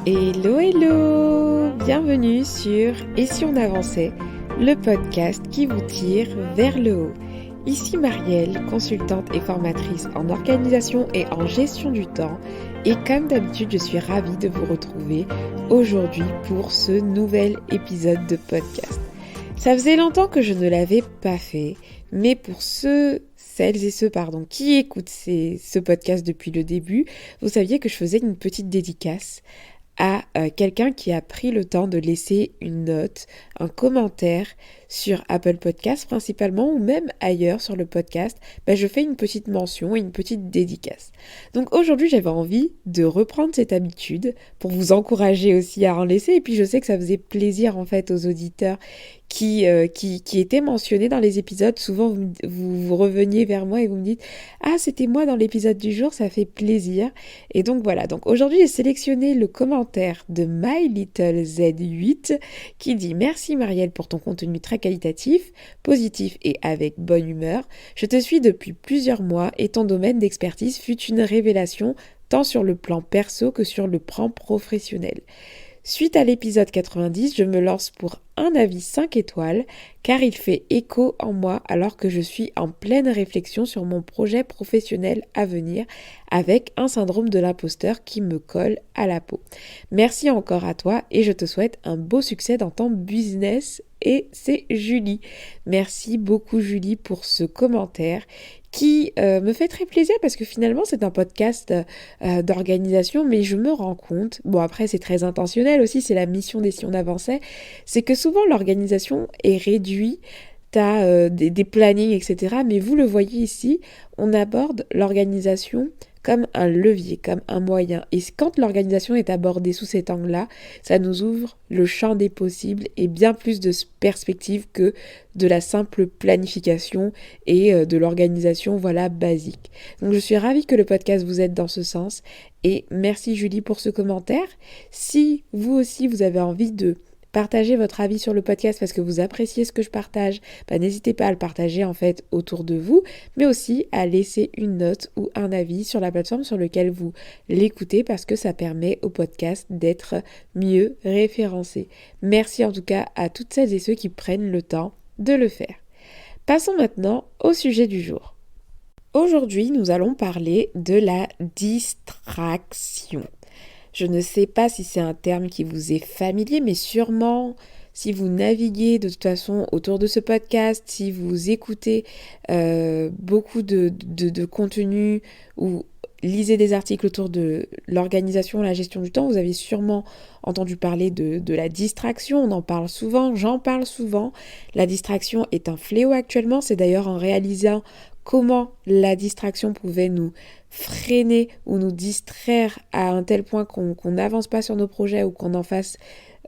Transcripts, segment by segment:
Hello, hello! Bienvenue sur Et si on avançait, le podcast qui vous tire vers le haut. Ici Marielle, consultante et formatrice en organisation et en gestion du temps. Et comme d'habitude, je suis ravie de vous retrouver aujourd'hui pour ce nouvel épisode de podcast. Ça faisait longtemps que je ne l'avais pas fait, mais pour celles et ceux qui écoutent ce podcast depuis le début, vous saviez que je faisais une petite dédicace à quelqu'un qui a pris le temps de laisser une note, un commentaire sur Apple Podcast principalement ou même ailleurs sur le podcast, je fais une petite mention et une petite dédicace. Donc aujourd'hui j'avais envie de reprendre cette habitude pour vous encourager aussi à en laisser, et puis je sais que ça faisait plaisir en fait aux auditeurs qui étaient mentionnés dans les épisodes. Souvent vous reveniez vers moi et vous me dites « Ah, c'était moi dans l'épisode du jour, ça fait plaisir ». Et donc voilà, donc aujourd'hui j'ai sélectionné le commentaire de My Little Z8 qui dit « Merci Marielle pour ton contenu très qualitatif, positif et avec bonne humeur. Je te suis depuis plusieurs mois et ton domaine d'expertise fut une révélation tant sur le plan perso que sur le plan professionnel. Suite à l'épisode 90, je me lance pour un avis 5 étoiles car il fait écho en moi alors que je suis en pleine réflexion sur mon projet professionnel à venir avec un syndrome de l'imposteur qui me colle à la peau. Merci encore à toi et je te souhaite un beau succès dans ton business. » Et c'est Julie. Merci beaucoup Julie pour ce commentaire qui me fait très plaisir parce que finalement c'est un podcast d'organisation, mais je me rends compte, bon après c'est très intentionnel aussi, c'est la mission des Si on avançait, c'est que souvent l'organisation est réduite à des plannings, etc. Mais vous le voyez ici, on aborde l'organisation comme un levier, comme un moyen. Et quand l'organisation est abordée sous cet angle-là, ça nous ouvre le champ des possibles et bien plus de perspectives que de la simple planification et de l'organisation, basique. Donc je suis ravie que le podcast vous aide dans ce sens et merci Julie pour ce commentaire. Si vous aussi vous avez envie de partagez votre avis sur le podcast parce que vous appréciez ce que je partage, n'hésitez pas à le partager en fait autour de vous, mais aussi à laisser une note ou un avis sur la plateforme sur laquelle vous l'écoutez parce que ça permet au podcast d'être mieux référencé. Merci en tout cas à toutes celles et ceux qui prennent le temps de le faire. Passons maintenant au sujet du jour. Aujourd'hui, nous allons parler de la distraction. Je ne sais pas si c'est un terme qui vous est familier, mais sûrement si vous naviguez de toute façon autour de ce podcast, si vous écoutez beaucoup de contenu ou lisez des articles autour de l'organisation, la gestion du temps, vous avez sûrement entendu parler de la distraction. On en parle souvent, j'en parle souvent. La distraction est un fléau actuellement. C'est d'ailleurs en réalisant comment la distraction pouvait nous freiner ou nous distraire à un tel point qu'on n'avance pas sur nos projets ou qu'on en fasse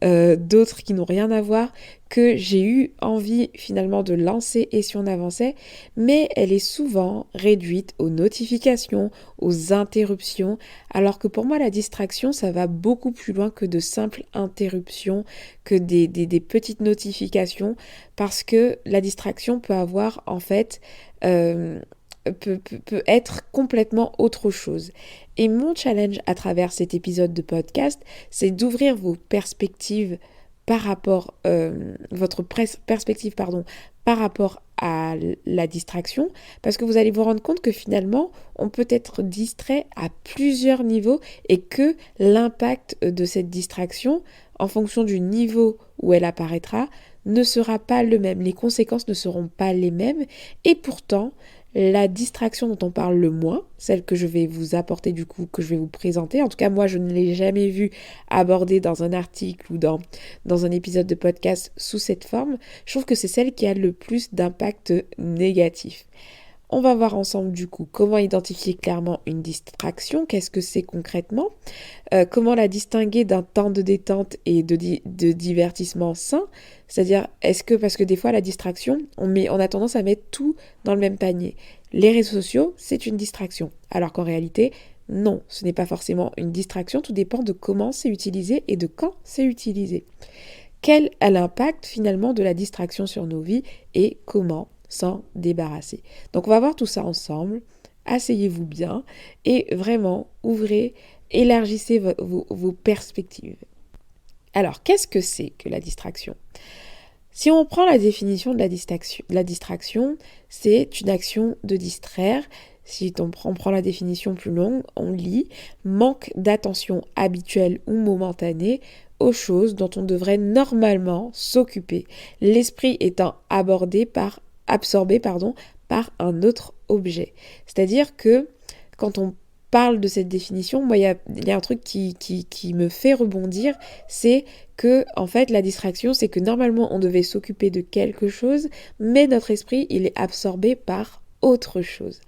d'autres qui n'ont rien à voir, que j'ai eu envie finalement de lancer Et si on avançait, mais elle est souvent réduite aux notifications, aux interruptions, alors que pour moi la distraction ça va beaucoup plus loin que de simples interruptions, que des petites notifications, parce que la distraction peut avoir en fait peut être complètement autre chose. Et mon challenge à travers cet épisode de podcast, c'est d'ouvrir vos perspectives par rapport, par rapport à la distraction, parce que vous allez vous rendre compte que finalement, on peut être distrait à plusieurs niveaux et que l'impact de cette distraction, en fonction du niveau où elle apparaîtra, ne sera pas le même. Les conséquences ne seront pas les mêmes et pourtant, la distraction dont on parle le moins, celle que je vais vous apporter du coup, que je vais vous présenter, en tout cas moi je ne l'ai jamais vue abordée dans un article ou dans un épisode de podcast sous cette forme, je trouve que c'est celle qui a le plus d'impact négatif. On va voir ensemble du coup comment identifier clairement une distraction, qu'est-ce que c'est concrètement, comment la distinguer d'un temps de détente et de divertissement sain, c'est-à-dire parce que des fois la distraction, on a tendance à mettre tout dans le même panier. Les réseaux sociaux, c'est une distraction, alors qu'en réalité, non, ce n'est pas forcément une distraction, tout dépend de comment c'est utilisé et de quand c'est utilisé. Quel est l'impact finalement de la distraction sur nos vies et comment s'en débarrasser. Donc on va voir tout ça ensemble, asseyez-vous bien et vraiment ouvrez élargissez vos perspectives. Alors, qu'est-ce que c'est que la distraction ? Si on prend la définition de la distraction, c'est une action de distraire. Si on prend la définition plus longue, on lit « manque d'attention habituelle ou momentanée aux choses dont on devrait normalement s'occuper, l'esprit étant absorbé par un autre objet ». C'est-à-dire que quand on parle de cette définition, moi, il y a un truc qui me fait rebondir, c'est que, en fait, la distraction, c'est que normalement, on devait s'occuper de quelque chose, mais notre esprit, il est absorbé par autre chose.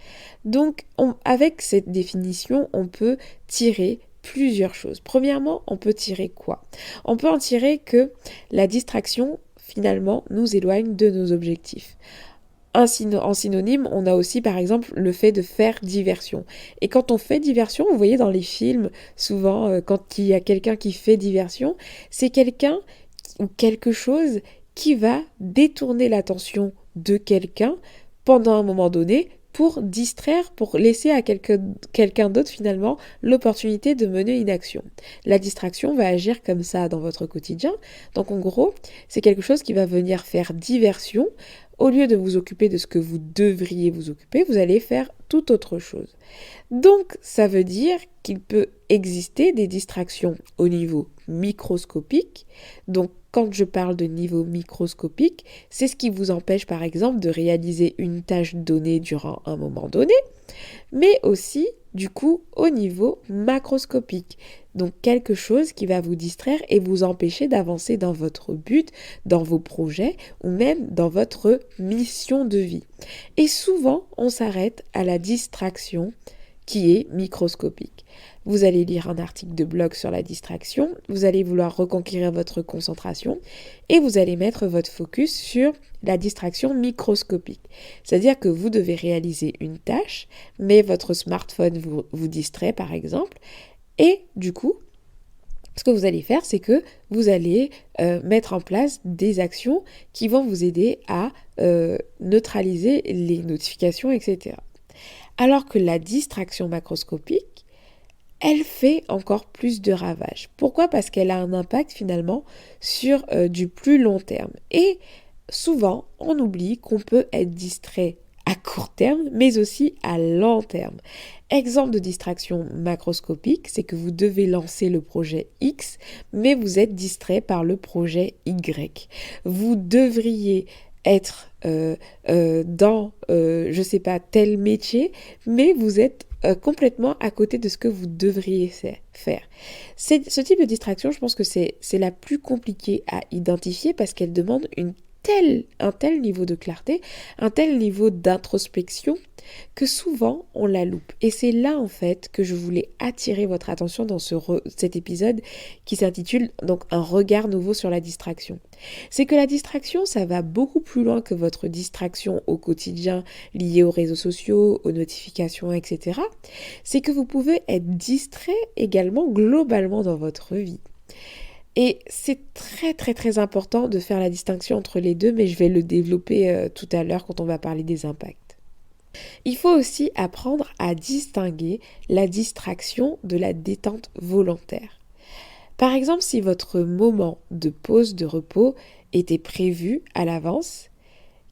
Donc, avec cette définition, on peut tirer plusieurs choses. Premièrement, on peut tirer quoi ? On peut en tirer que la distraction, finalement, nous éloigne de nos objectifs. En synonyme, on a aussi par exemple le fait de faire diversion. Et quand on fait diversion, vous voyez dans les films, souvent quand il y a quelqu'un qui fait diversion, c'est quelqu'un ou quelque chose qui va détourner l'attention de quelqu'un pendant un moment donné pour distraire, pour laisser à quelqu'un d'autre finalement l'opportunité de mener une action. La distraction va agir comme ça dans votre quotidien. Donc en gros, c'est quelque chose qui va venir faire diversion. Au lieu de vous occuper de ce que vous devriez vous occuper, vous allez faire tout autre chose. Donc, ça veut dire qu'il peut exister des distractions au niveau microscopique. Donc, quand je parle de niveau microscopique, c'est ce qui vous empêche, par exemple, de réaliser une tâche donnée durant un moment donné, mais aussi, du coup, au niveau macroscopique. Donc, quelque chose qui va vous distraire et vous empêcher d'avancer dans votre but, dans vos projets ou même dans votre mission de vie. Et souvent, on s'arrête à la distraction qui est microscopique. Vous allez lire un article de blog sur la distraction, vous allez vouloir reconquérir votre concentration et vous allez mettre votre focus sur la distraction microscopique. C'est-à-dire que vous devez réaliser une tâche, mais votre smartphone vous distrait par exemple, et du coup, ce que vous allez faire, c'est que vous allez mettre en place des actions qui vont vous aider à neutraliser les notifications, etc. Alors que la distraction macroscopique, elle fait encore plus de ravages. Pourquoi ? Parce qu'elle a un impact finalement sur du plus long terme. Et souvent, on oublie qu'on peut être distrait à court terme, mais aussi à long terme. Exemple de distraction macroscopique, c'est que vous devez lancer le projet X, mais vous êtes distrait par le projet Y. Vous devriez être dans, je sais pas, tel métier, mais vous êtes complètement à côté de ce que vous devriez faire. Ce type de distraction, je pense que c'est la plus compliquée à identifier parce qu'elle demande un tel niveau de clarté, un tel niveau d'introspection que souvent on la loupe. Et c'est là en fait que je voulais attirer votre attention dans cet épisode qui s'intitule donc un regard nouveau sur la distraction. C'est que la distraction, ça va beaucoup plus loin que votre distraction au quotidien liée aux réseaux sociaux, aux notifications, etc. C'est que vous pouvez être distrait également globalement dans votre vie. Et c'est très très très important de faire la distinction entre les deux, mais je vais le développer tout à l'heure quand on va parler des impacts. Il faut aussi apprendre à distinguer la distraction de la détente volontaire. Par exemple, si votre moment de pause, de repos était prévu à l'avance,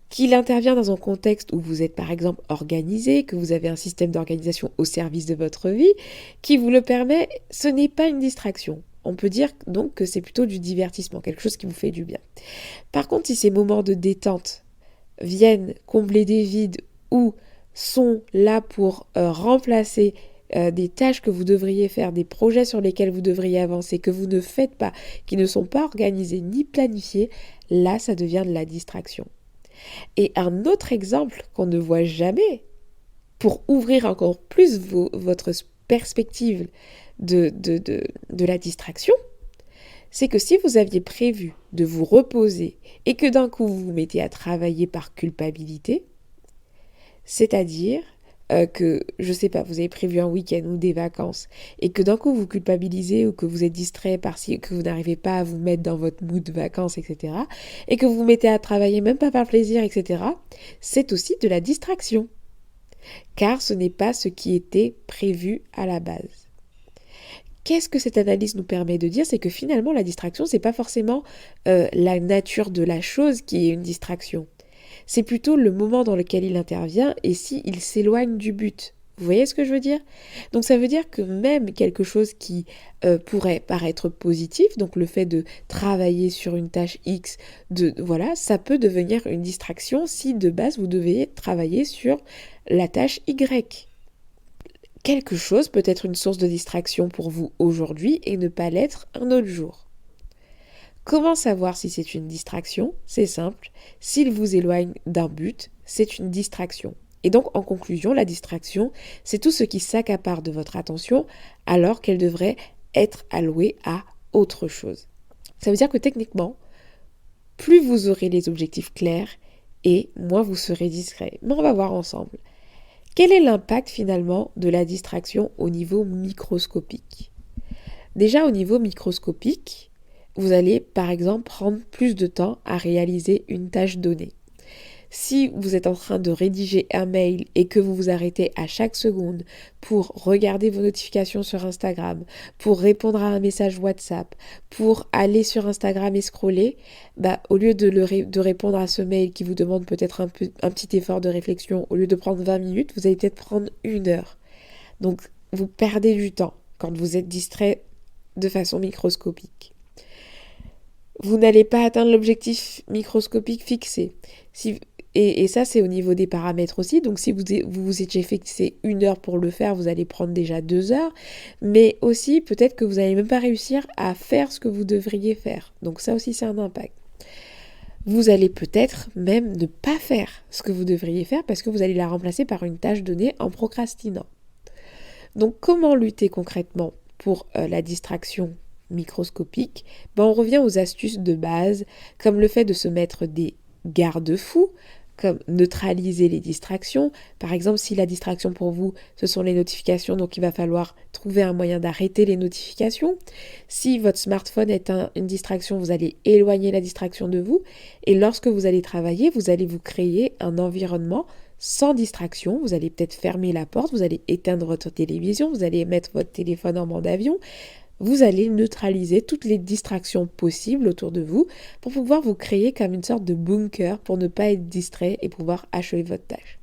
qu'il intervient dans un contexte où vous êtes par exemple organisé, que vous avez un système d'organisation au service de votre vie, qui vous le permet, ce n'est pas une distraction. On peut dire donc que c'est plutôt du divertissement, quelque chose qui vous fait du bien. Par contre, si ces moments de détente viennent combler des vides ou sont là pour remplacer des tâches que vous devriez faire, des projets sur lesquels vous devriez avancer, que vous ne faites pas, qui ne sont pas organisés ni planifiés, là, ça devient de la distraction. Et un autre exemple qu'on ne voit jamais, pour ouvrir encore plus votre perspective de la distraction, c'est que si vous aviez prévu de vous reposer et que d'un coup vous vous mettez à travailler par culpabilité, c'est-à-dire que, je sais pas, vous avez prévu un week-end ou des vacances et que d'un coup vous culpabilisez ou que vous êtes distrait que vous n'arrivez pas à vous mettre dans votre mood de vacances, etc. et que vous vous mettez à travailler même pas par plaisir, etc. c'est aussi de la distraction. Car ce n'est pas ce qui était prévu à la base. qu'est-ce que cette analyse nous permet de dire? C'est que finalement, la distraction, c'est pas forcément la nature de la chose qui est une distraction. C'est plutôt le moment dans lequel il intervient et s'il s'éloigne du but. Vous voyez ce que je veux dire? Donc ça veut dire que même quelque chose qui pourrait paraître positif, donc le fait de travailler sur une tâche X, voilà, ça peut devenir une distraction si de base vous devez travailler sur la tâche Y. Quelque chose peut être une source de distraction pour vous aujourd'hui et ne pas l'être un autre jour. Comment savoir si c'est une distraction? C'est simple, s'il vous éloigne d'un but, c'est une distraction. Et donc, en conclusion, la distraction, c'est tout ce qui s'accapare de votre attention alors qu'elle devrait être allouée à autre chose. Ça veut dire que techniquement, plus vous aurez les objectifs clairs et moins vous serez distrait. Mais on va voir ensemble. Quel est l'impact finalement de la distraction au niveau microscopique? Déjà au niveau microscopique, vous allez par exemple prendre plus de temps à réaliser une tâche donnée. Si vous êtes en train de rédiger un mail et que vous vous arrêtez à chaque seconde pour regarder vos notifications sur Instagram, pour répondre à un message WhatsApp, pour aller sur Instagram et scroller, au lieu de répondre à ce mail qui vous demande peut-être un petit effort de réflexion, au lieu de prendre 20 minutes, vous allez peut-être prendre 1 heure. Donc vous perdez du temps quand vous êtes distrait de façon microscopique. Vous n'allez pas atteindre l'objectif microscopique fixé. Et ça, c'est au niveau des paramètres aussi. Donc, si vous étiez fixé 1 heure pour le faire, vous allez prendre déjà 2 heures. Mais aussi, peut-être que vous n'allez même pas réussir à faire ce que vous devriez faire. Donc, ça aussi, c'est un impact. Vous allez peut-être même ne pas faire ce que vous devriez faire parce que vous allez la remplacer par une tâche donnée en procrastinant. Donc, comment lutter concrètement pour la distraction microscopique? On revient aux astuces de base, comme le fait de se mettre des garde-fous, comme neutraliser les distractions. Par exemple, si la distraction pour vous, ce sont les notifications, donc il va falloir trouver un moyen d'arrêter les notifications. Si votre smartphone est une distraction, vous allez éloigner la distraction de vous. Et lorsque vous allez travailler, vous allez vous créer un environnement sans distraction. Vous allez peut-être fermer la porte, vous allez éteindre votre télévision, vous allez mettre votre téléphone en mode avion. Vous allez neutraliser toutes les distractions possibles autour de vous pour pouvoir vous créer comme une sorte de bunker pour ne pas être distrait et pouvoir achever votre tâche.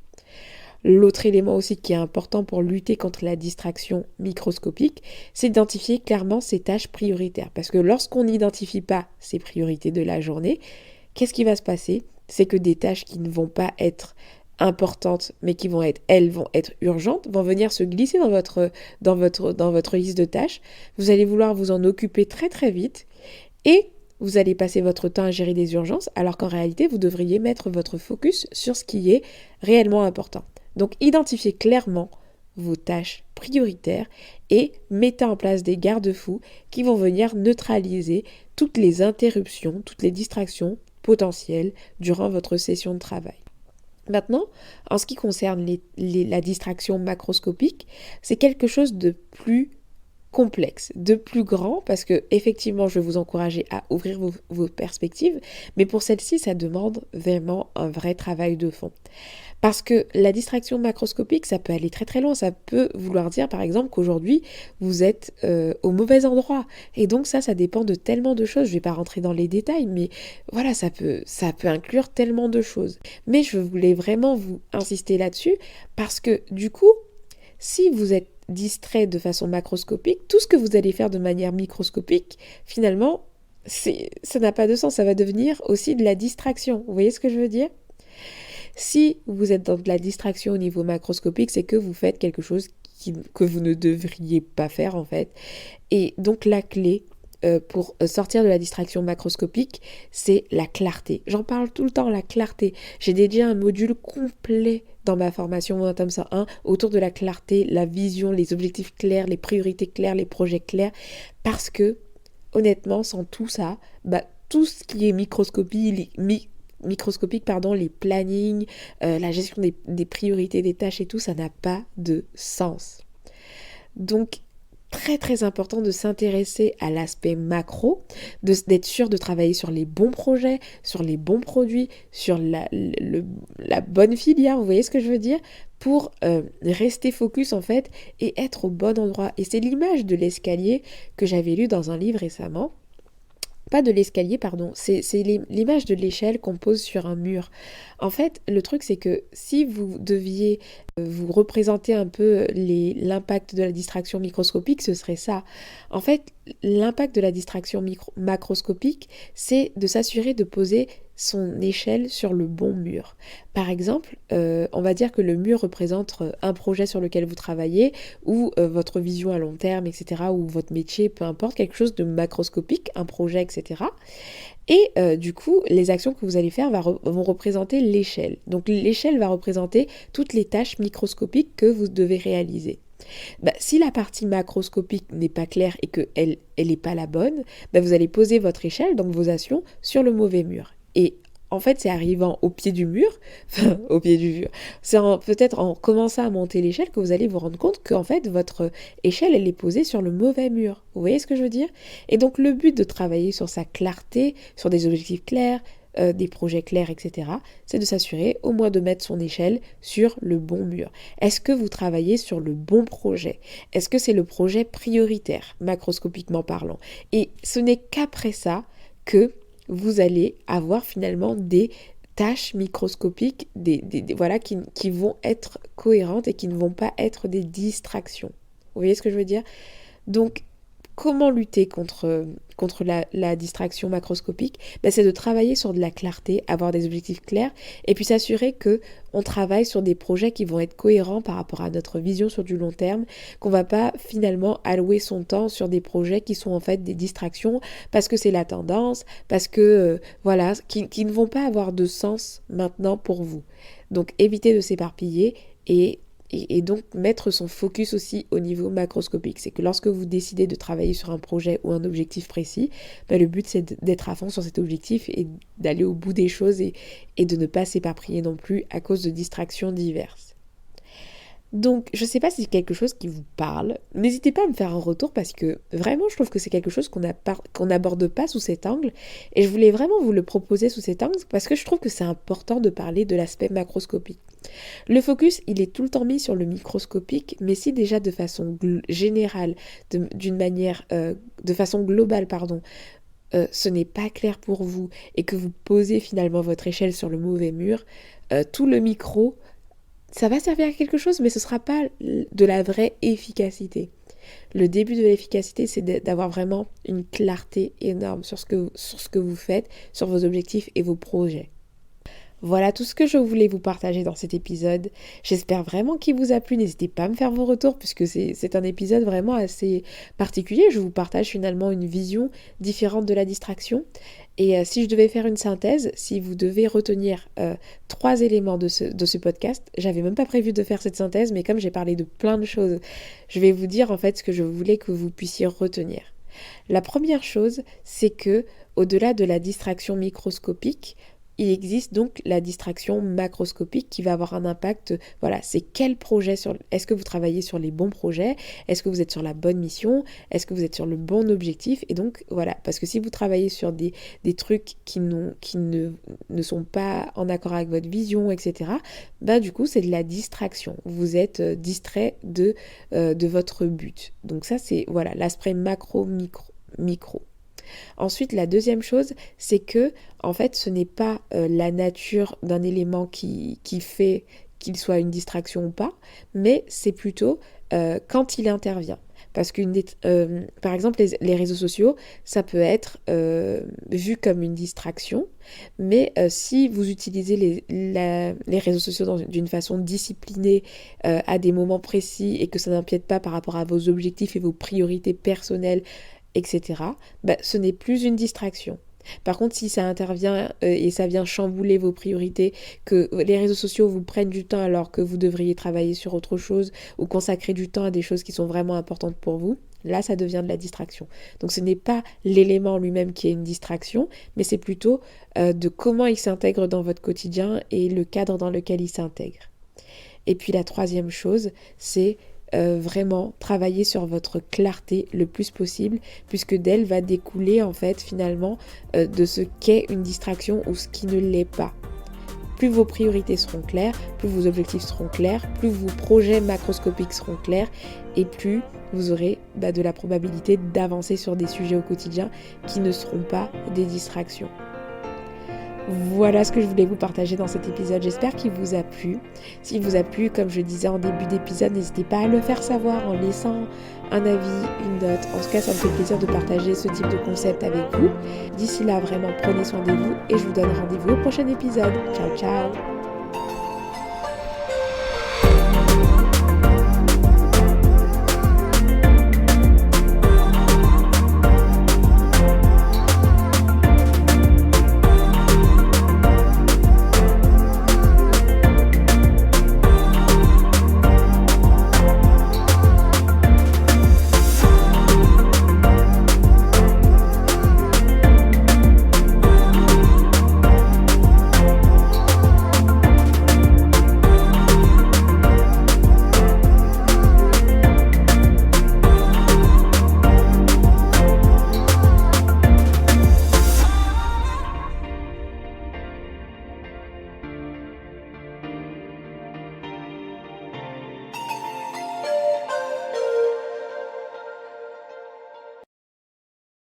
L'autre élément aussi qui est important pour lutter contre la distraction microscopique, c'est d'identifier clairement ses tâches prioritaires. Parce que lorsqu'on n'identifie pas ses priorités de la journée, qu'est-ce qui va se passer? C'est que des tâches qui ne vont pas être importantes, mais qui vont être urgentes, vont venir se glisser dans votre liste de tâches. Vous allez vouloir vous en occuper très très vite et vous allez passer votre temps à gérer des urgences, alors qu'en réalité, vous devriez mettre votre focus sur ce qui est réellement important. Donc, identifiez clairement vos tâches prioritaires et mettez en place des garde-fous qui vont venir neutraliser toutes les interruptions, toutes les distractions potentielles durant votre session de travail. Maintenant, en ce qui concerne la distraction macroscopique, c'est quelque chose de plus complexe, de plus grand, parce que effectivement, je vais vous encourager à ouvrir vos perspectives, mais pour celle-ci, ça demande vraiment un vrai travail de fond. Parce que la distraction macroscopique, ça peut aller très très loin. Ça peut vouloir dire par exemple qu'aujourd'hui, vous êtes au mauvais endroit. Et donc ça dépend de tellement de choses. Je ne vais pas rentrer dans les détails, mais voilà, ça peut inclure tellement de choses. Mais je voulais vraiment vous insister là-dessus parce que du coup, si vous êtes distrait de façon macroscopique, tout ce que vous allez faire de manière microscopique, finalement, ça n'a pas de sens. Ça va devenir aussi de la distraction. Vous voyez ce que je veux dire ? Si vous êtes dans de la distraction au niveau macroscopique, c'est que vous faites quelque chose que vous ne devriez pas faire en fait. Et donc la clé pour sortir de la distraction macroscopique, c'est la clarté. J'en parle tout le temps, la clarté. J'ai dédié un module complet dans ma formation Momentum 101 autour de la clarté, la vision, les objectifs clairs, les priorités claires, les projets clairs. Parce que, honnêtement, sans tout ça, tout ce qui est microscopique, les plannings, la gestion des priorités des tâches et tout, ça n'a pas de sens. Donc, très très important de s'intéresser à l'aspect macro, d'être sûr de travailler sur les bons projets, sur les bons produits, sur la bonne filière, vous voyez ce que je veux dire, pour rester focus en fait et être au bon endroit. Et c'est l'image de l'escalier que j'avais lu dans un livre récemment. Pas de l'escalier, pardon, c'est l'image de l'échelle qu'on pose sur un mur. En fait, le truc c'est que si vous deviez vous représenter un peu l'impact de la distraction microscopique, ce serait ça. En fait, l'impact de la distraction macroscopique, c'est de s'assurer de poser son échelle sur le bon mur. Par exemple, on va dire que le mur représente un projet sur lequel vous travaillez, ou votre vision à long terme, etc., ou votre métier, peu importe, quelque chose de macroscopique, un projet, etc. Et du coup, les actions que vous allez faire vont représenter l'échelle. Donc l'échelle va représenter toutes les tâches microscopiques que vous devez réaliser. Si la partie macroscopique n'est pas claire et qu'elle n'est pas la bonne, vous allez poser votre échelle, donc vos actions, sur le mauvais mur. Et en fait, c'est arrivant au pied du mur, au pied du mur, c'est peut-être en commençant à monter l'échelle que vous allez vous rendre compte qu'en fait, votre échelle, elle est posée sur le mauvais mur. Vous voyez ce que je veux dire? Et donc, le but de travailler sur sa clarté, sur des objectifs clairs, des projets clairs, etc., c'est de s'assurer au moins de mettre son échelle sur le bon mur. Est-ce que vous travaillez sur le bon projet? Est-ce que c'est le projet prioritaire, macroscopiquement parlant? Et ce n'est qu'après ça que vous allez avoir finalement des tâches microscopiques voilà, qui vont être cohérentes et qui ne vont pas être des distractions. Vous voyez ce que je veux dire? Donc, comment lutter contre la distraction macroscopique? C'est de travailler sur de la clarté, avoir des objectifs clairs, et puis s'assurer qu'on travaille sur des projets qui vont être cohérents par rapport à notre vision sur du long terme, qu'on ne va pas finalement allouer son temps sur des projets qui sont en fait des distractions, parce que c'est la tendance, parce que, voilà, qui ne vont pas avoir de sens maintenant pour vous. Donc évitez de s'éparpiller et donc mettre son focus aussi au niveau macroscopique. C'est que lorsque vous décidez de travailler sur un projet ou un objectif précis, le but c'est d'être à fond sur cet objectif et d'aller au bout des choses et de ne pas s'éparpiller non plus à cause de distractions diverses. Donc, je ne sais pas si c'est quelque chose qui vous parle. N'hésitez pas à me faire un retour parce que vraiment, je trouve que c'est quelque chose qu'on n'aborde pas sous cet angle. Et je voulais vraiment vous le proposer sous cet angle parce que je trouve que c'est important de parler de l'aspect macroscopique. Le focus, il est tout le temps mis sur le microscopique, mais si déjà de façon générale, de façon globale, ce n'est pas clair pour vous et que vous posez finalement votre échelle sur le mauvais mur, tout le micro, ça va servir à quelque chose, mais ce ne sera pas de la vraie efficacité. Le début de l'efficacité, c'est d'avoir vraiment une clarté énorme sur ce que vous faites, sur vos objectifs et vos projets. Voilà tout ce que je voulais vous partager dans cet épisode. J'espère vraiment qu'il vous a plu. N'hésitez pas à me faire vos retours puisque c'est un épisode vraiment assez particulier. Je vous partage finalement une vision différente de la distraction. Et si je devais faire une synthèse, si vous devez retenir 3 éléments de ce podcast, j'avais même pas prévu de faire cette synthèse, mais comme j'ai parlé de plein de choses, je vais vous dire en fait ce que je voulais que vous puissiez retenir. La première chose, c'est que au-delà de la distraction microscopique, il existe donc la distraction macroscopique qui va avoir un impact, voilà, c'est quel projet est-ce que vous travaillez sur les bons projets, est-ce que vous êtes sur la bonne mission, est-ce que vous êtes sur le bon objectif, et donc voilà, parce que si vous travaillez sur des trucs qui ne sont pas en accord avec votre vision, etc., du coup c'est de la distraction, vous êtes distrait de votre but. Donc ça c'est, voilà, l'aspect macro-micro. Ensuite, la deuxième chose, c'est que, en fait, ce n'est pas la nature d'un élément qui fait qu'il soit une distraction ou pas, mais c'est plutôt quand il intervient. Parce que, par exemple, les réseaux sociaux, ça peut être vu comme une distraction, mais si vous utilisez les réseaux sociaux d'une façon disciplinée à des moments précis et que ça n'empiète pas par rapport à vos objectifs et vos priorités personnelles, etc., ce n'est plus une distraction. Par contre, si ça intervient et ça vient chambouler vos priorités, que les réseaux sociaux vous prennent du temps alors que vous devriez travailler sur autre chose ou consacrer du temps à des choses qui sont vraiment importantes pour vous, là, ça devient de la distraction. Donc, ce n'est pas l'élément lui-même qui est une distraction, mais c'est plutôt de comment il s'intègre dans votre quotidien et le cadre dans lequel il s'intègre. Et puis, la troisième chose, c'est vraiment travailler sur votre clarté le plus possible, puisque d'elle va découler en fait finalement de ce qu'est une distraction ou ce qui ne l'est pas. Plus vos priorités seront claires, plus vos objectifs seront clairs, plus vos projets macroscopiques seront clairs et plus vous aurez de la probabilité d'avancer sur des sujets au quotidien qui ne seront pas des distractions. Voilà ce que je voulais vous partager dans cet épisode, j'espère qu'il vous a plu. S'il vous a plu, comme je disais en début d'épisode, n'hésitez pas à le faire savoir en laissant un avis, une note. En tout cas, ça me fait plaisir de partager ce type de concept avec vous. D'ici là, vraiment, prenez soin de vous et je vous donne rendez-vous au prochain épisode. Ciao, ciao!